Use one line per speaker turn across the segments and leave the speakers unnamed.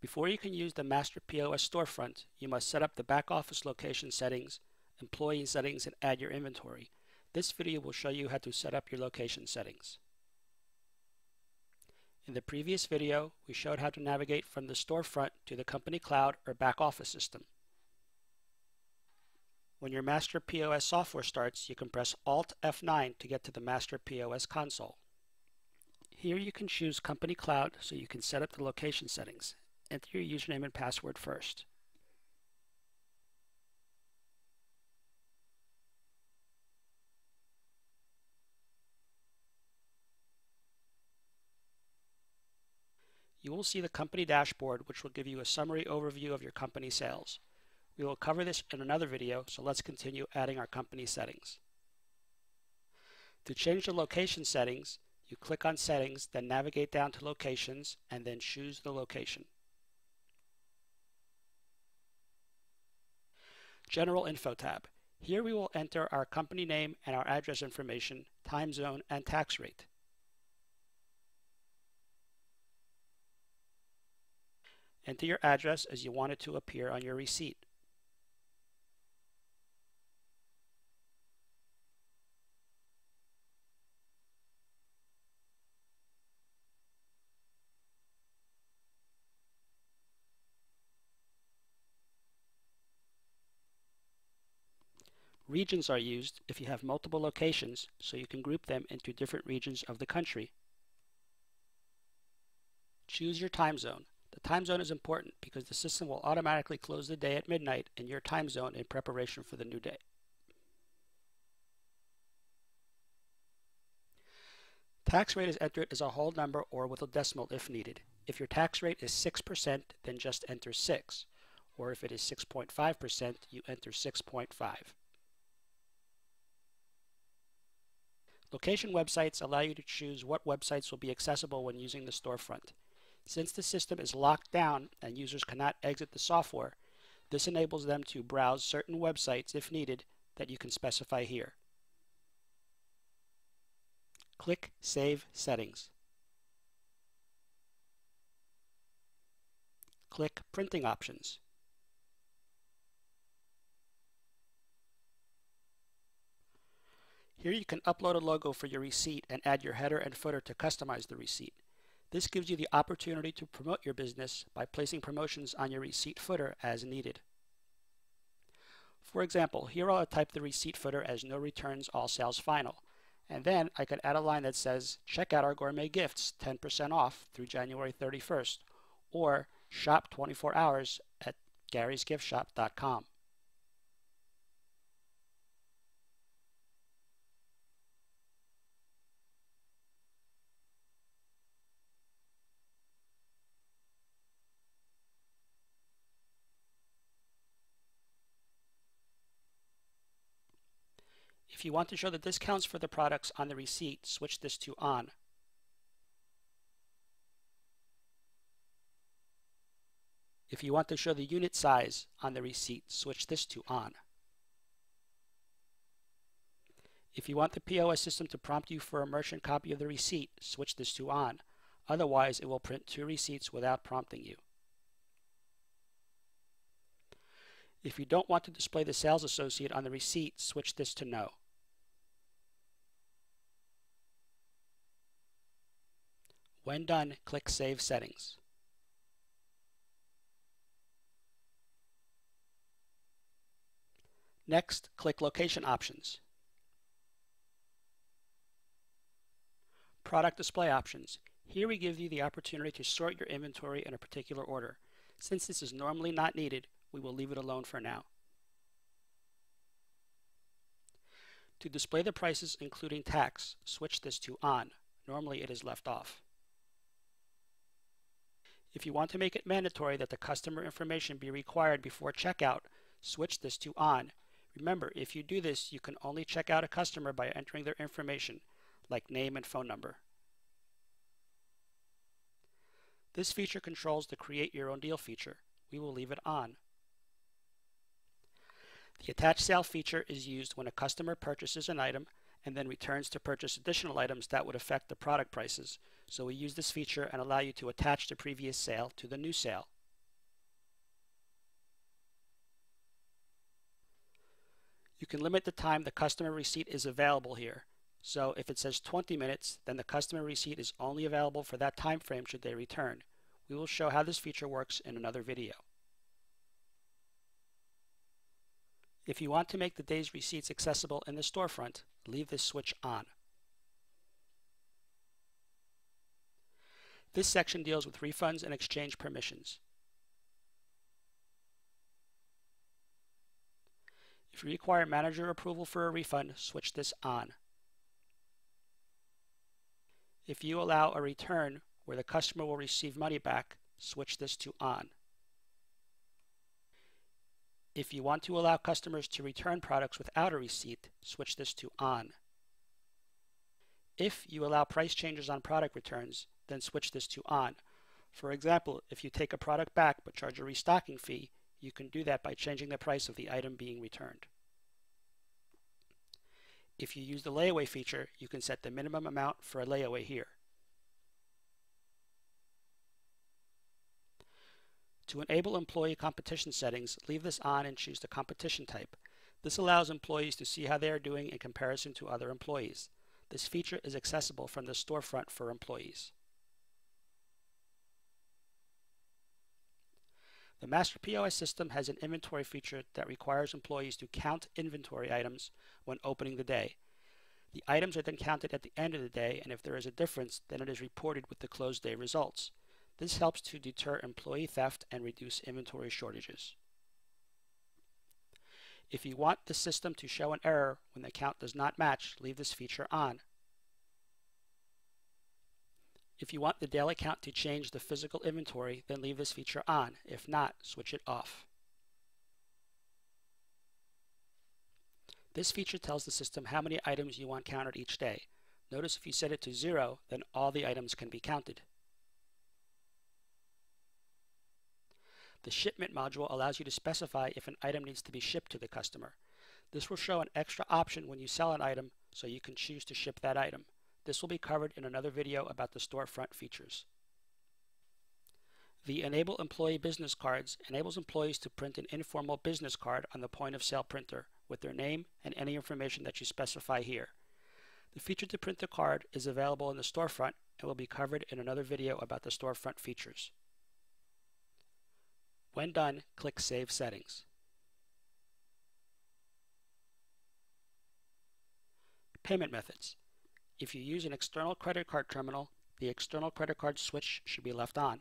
Before you can use the Master POS storefront, you must set up the back office location settings, employee settings, and add your inventory. This video will show you how to set up your location settings. In the previous video, we showed how to navigate from the storefront to the company cloud or back office system. When your Master POS software starts, you can press Alt F9 to get to the Master POS console. Here you can choose Company Cloud so you can set up the location settings. Enter your username and password first. You will see the company dashboard, which will give you a summary overview of your company sales. We will cover this in another video, so let's continue adding our company settings. To change the location settings, you click on Settings, then navigate down to Locations, and then choose the location. General Info tab. Here we will enter our company name and our address information, time zone, and tax rate. Enter your address as you want it to appear on your receipt. Regions are used if you have multiple locations, so you can group them into different regions of the country. Choose your time zone. The time zone is important because the system will automatically close the day at midnight in your time zone in preparation for the new day. Tax rate is entered as a whole number or with a decimal if needed. If your tax rate is 6%, then just enter 6. Or if it is 6.5%, you enter 6.5. Location websites allow you to choose what websites will be accessible when using the storefront. Since the system is locked down and users cannot exit the software, this enables them to browse certain websites if needed that you can specify here. Click Save Settings. Click Printing Options. Here you can upload a logo for your receipt and add your header and footer to customize the receipt. This gives you the opportunity to promote your business by placing promotions on your receipt footer as needed. For example, here I'll type the receipt footer as no returns, all sales final. And then I could add a line that says, check out our gourmet gifts, 10% off through January 31st, or shop 24 hours at garysgiftshop.com. If you want to show the discounts for the products on the receipt, switch this to On. If you want to show the unit size on the receipt, switch this to On. If you want the POS system to prompt you for a merchant copy of the receipt, switch this to On. Otherwise, it will print 2 receipts without prompting you. If you don't want to display the sales associate on the receipt, switch this to No. When done, click Save Settings. Next, click Location Options. Product Display Options. Here we give you the opportunity to sort your inventory in a particular order. Since this is normally not needed, we will leave it alone for now. To display the prices including tax, switch this to On. Normally it is left off. If you want to make it mandatory that the customer information be required before checkout, switch this to On. Remember, if you do this, you can only check out a customer by entering their information, like name and phone number. This feature controls the Create Your Own Deal feature. We will leave it on. The Attach Sale feature is used when a customer purchases an item and then returns to purchase additional items that would affect the product prices. So we use this feature and allow you to attach the previous sale to the new sale. You can limit the time the customer receipt is available here. So if it says 20 minutes, then the customer receipt is only available for that time frame should they return. We will show how this feature works in another video. If you want to make the day's receipts accessible in the storefront, leave this switch on. This section deals with refunds and exchange permissions. If you require manager approval for a refund, switch this on. If you allow a return where the customer will receive money back, switch this to on. If you want to allow customers to return products without a receipt, switch this to on. If you allow price changes on product returns, then switch this to on. For example, if you take a product back but charge a restocking fee, you can do that by changing the price of the item being returned. If you use the layaway feature, you can set the minimum amount for a layaway here. To enable employee competition settings, leave this on and choose the competition type. This allows employees to see how they are doing in comparison to other employees. This feature is accessible from the storefront for employees. The Master POS system has an inventory feature that requires employees to count inventory items when opening the day. The items are then counted at the end of the day, and if there is a difference, then it is reported with the closed day results. This helps to deter employee theft and reduce inventory shortages. If you want the system to show an error when the count does not match, leave this feature on. If you want the daily count to change the physical inventory, then leave this feature on. If not, switch it off. This feature tells the system how many items you want counted each day. Notice if you set it to 0, then all the items can be counted. The shipment module allows you to specify if an item needs to be shipped to the customer. This will show an extra option when you sell an item, so you can choose to ship that item. This will be covered in another video about the storefront features. The Enable Employee Business Cards enables employees to print an informal business card on the point-of-sale printer with their name and any information that you specify here. The feature to print the card is available in the storefront and will be covered in another video about the storefront features. When done, click Save Settings. Payment methods. If you use an external credit card terminal, the external credit card switch should be left on.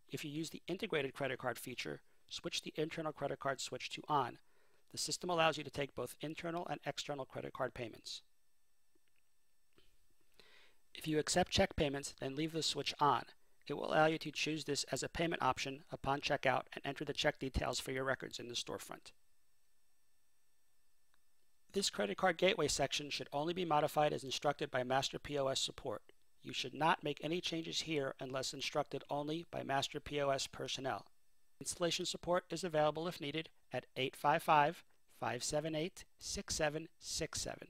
If you use the integrated credit card feature, switch the internal credit card switch to on. The system allows you to take both internal and external credit card payments. If you accept check payments, then leave the switch on. It will allow you to choose this as a payment option upon checkout and enter the check details for your records in the storefront. This credit card gateway section should only be modified as instructed by Master POS support. You should not make any changes here unless instructed only by Master POS personnel. Installation support is available if needed at 855-578-6767.